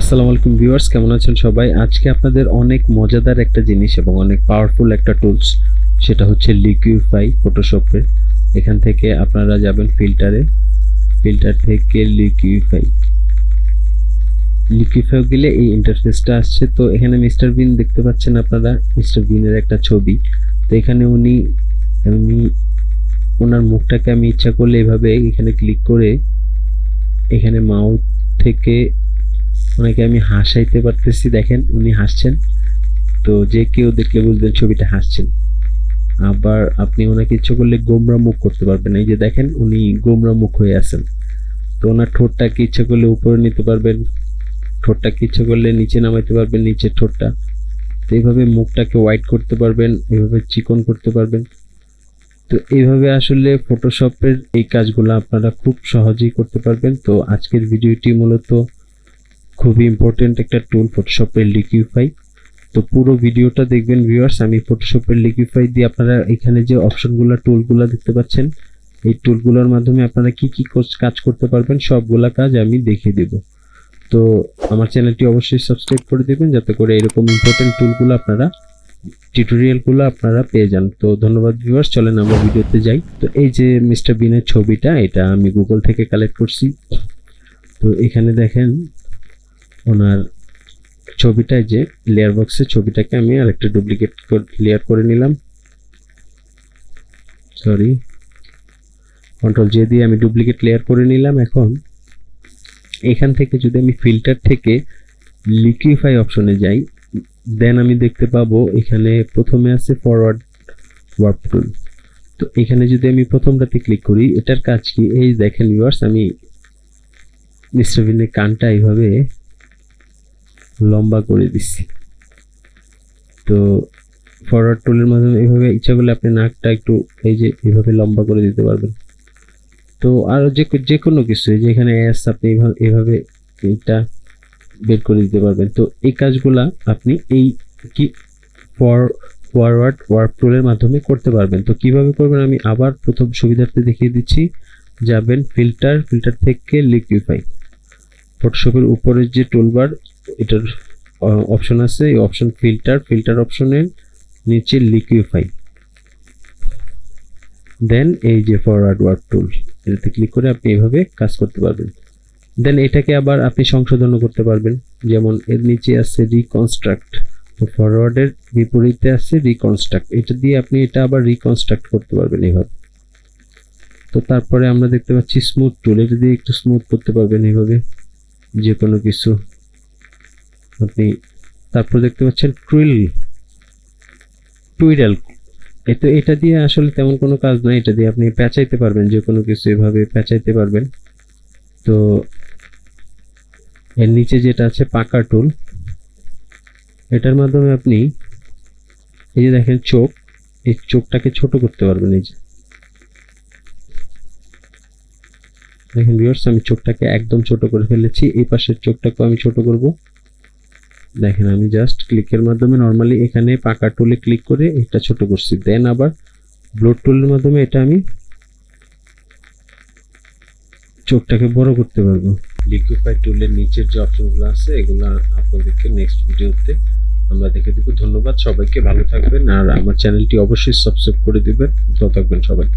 আসসালামু আলাইকুম ভিউয়ার্স, কেমন আছেন সবাই? আজকে আপনাদের অনেক মজাদার একটা জিনিস এবং অনেক পাওয়ারফুল একটা টুলস, সেটা হচ্ছে লিকুইফাই ফটোশপের। এখান থেকে আপনারা যাবেন ফিল্টারে, ফিল্টার থেকে লিকুইফাই গেলে এই ইন্টারফেসটা আসছে। তো এখানে মিস্টার বিন দেখতে পাচ্ছেন আপনারা, মিস্টার বিনের একটা ছবি। তো এখানে উনি ওনার মুখটাকে আমি ইচ্ছা করলে এভাবে এখানে ক্লিক করে এখানে মাউথ থেকে ওনাকে আমি হাসাইতে পারতেছি। দেখেন উনি হাসছেন, তো যে কেউ দেখলে বুঝবেন ছবিটা হাসছেন। আবার আপনি ওনাকে ইচ্ছে করলে গোমরা মুখ করতে পারবেন। এই যে দেখেন উনি গোমরা মুখ হয়ে আছেন। তো ওনার ঠোঁটটাকে ইচ্ছে করলে উপরে নিতে পারবেন, ঠোঁটটাকে ইচ্ছে করলে নিচে নামাইতে পারবেন, নিচের ঠোঁটটা। তো এইভাবে মুখটাকে হোয়াইট করতে পারবেন, এইভাবে চিকন করতে পারবেন। তো এইভাবে আসলে ফটোশপের এই কাজগুলো আপনারা খুব সহজেই করতে পারবেন। তো আজকের ভিডিওটি মূলত খুবই ইম্পর্টেন্ট একটা টুল, ফটোশপের লিকুইফাই। তো পুরো ভিডিওটা দেখবেন ভিউয়ার্স। আমি ফটোশপের লিকুইফাই দিয়ে আপনারা এখানে যে অপশনগুলো টুলগুলো দেখতে পাচ্ছেন, এই টুলগুলোর মাধ্যমে আপনারা কি কি কাজ করতে পারবেন সবগুলা কাজ আমি দেখিয়ে দেব। তো আমার চ্যানেলটি অবশ্যই সাবস্ক্রাইব করে দেবেন, যাতে করে এরকম ইম্পর্টেন্ট টুলগুলো আপনারা, টিউটোরিয়ালগুলো আপনারা পেয়ে যান। তো ধন্যবাদ ভিউয়ার্স, চলেন আমরা ভিডিওতে যাই। তো এই যে মিস্টার বিনের ছবিটা, এটা আমি গুগল থেকে কালেক্ট করছি। তো এখানে দেখেন ওনার ছবিটায় যে লেয়ার বক্সে ছবিটাকে আমি আরেকটা ডুপ্লিকেট লেয়ার করে নিলাম। সরি, কন্ট্রোল জে দিয়ে আমি ডুপ্লিকেট লেয়ার করে নিলাম। এখন এখান থেকে যদি আমি ফিল্টার থেকে লিকুইফাই অপশনে যাই, দেন আমি দেখতে পাবো এখানে প্রথমে আছে ফরওয়ার্ড ওয়ার্প টুল। তো এখানে যদি আমি প্রথমটাতে ক্লিক করি, এটার কাজ কি? এই দেখেন ভিউয়ার্স, আমি মিস্টার বিনের কানটা এইভাবে লম্বা করে দিচ্ছি। তো ফরওয়ার্ড টুলের মাধ্যমে এইভাবে ইচ্ছা করলে আপনি নাকটা একটু এই যে এইভাবে লম্বা করে দিতে পারবেন। তো আর যে কোনো কিছু, যেখানে এস আপনি এইভাবে এটা বের করে দিতে পারবেন। তো এই কাজগুলা আপনি এই কি ফরওয়ার্ড ওয়ার্প টুলের মাধ্যমে করতে পারবেন। তো কিভাবে করবেন আমি আবার প্রথম সুবিধার্থে দেখিয়ে দিচ্ছি। যাবেন ফিল্টার থেকে লিকুইফাই, ফটোশপের উপরের যে টুলবার, এটার অপশন আছে, এই অপশন ফিল্টার অপশনের নিচে লিকুইফাই, দেন এই যে ফরওয়ার্ড ওয়ার্প টুল, এটাতে ক্লিক করে আপনি এইভাবে কাজ করতে পারবেন। দেন এটাকে আবার আপনি সংশোধনও করতে পারবেন। যেমন এর নিচে আছে রিকনস্ট্রাক্ট, তো ফরওয়ার্ডের বিপরীতে আছে রিকনস্ট্রাক্ট, এটা দিয়ে আপনি এটা আবার রিকনস্ট্রাক্ট করতে পারবেন এইভাবে। তো তারপরে আমরা দেখতে পাচ্ছি স্মুথ টুল, এটা দিয়ে একটু স্মুথ করতে পারবেন এইভাবে যে কোনো কিছু আপনি। তারপর দেখতে পাচ্ছেন টুইডাল, এটা দিয়ে আসলে তেমন কোনো কাজ নয়, এটা দিয়ে আপনি পেঁচাইতে পারবেন, যে কোনো কিছু এভাবে পেঁচাইতে পারবেন। তো এর নিচে যেটা আছে পাকা টুল, এটার মাধ্যমে আপনি এই যে দেখেন চোখ, এই চোখটাকে ছোট করতে পারবেন। এই যে দেখেন ভিউয়ার্স, আমি চোখটাকে একদম ছোট করে ফেলেছি। এই পাশের চোখটাকে আমি ছোট করব। দেখেন আমি জাস্ট ক্লিকের মাধ্যমে নর্মালি এখানে পাকা টুলে ক্লিক করে এটা ছোট করছি। দেন আবার ব্লোড টুলের মাধ্যমে এটা আমি চোখটাকে বড় করতে পারবো। লিকুইফাই টুলের নিচের যে অপশনগুলো আছে, এগুলো আপনাদেরকে নেক্সট ভিডিওতে আমরা দেখে দিব। ধন্যবাদ সবাইকে, ভালো থাকবেন, আর আমার চ্যানেলটি অবশ্যই সাবস্ক্রাইব করে দিবেন। ভালো থাকবেন সবাই।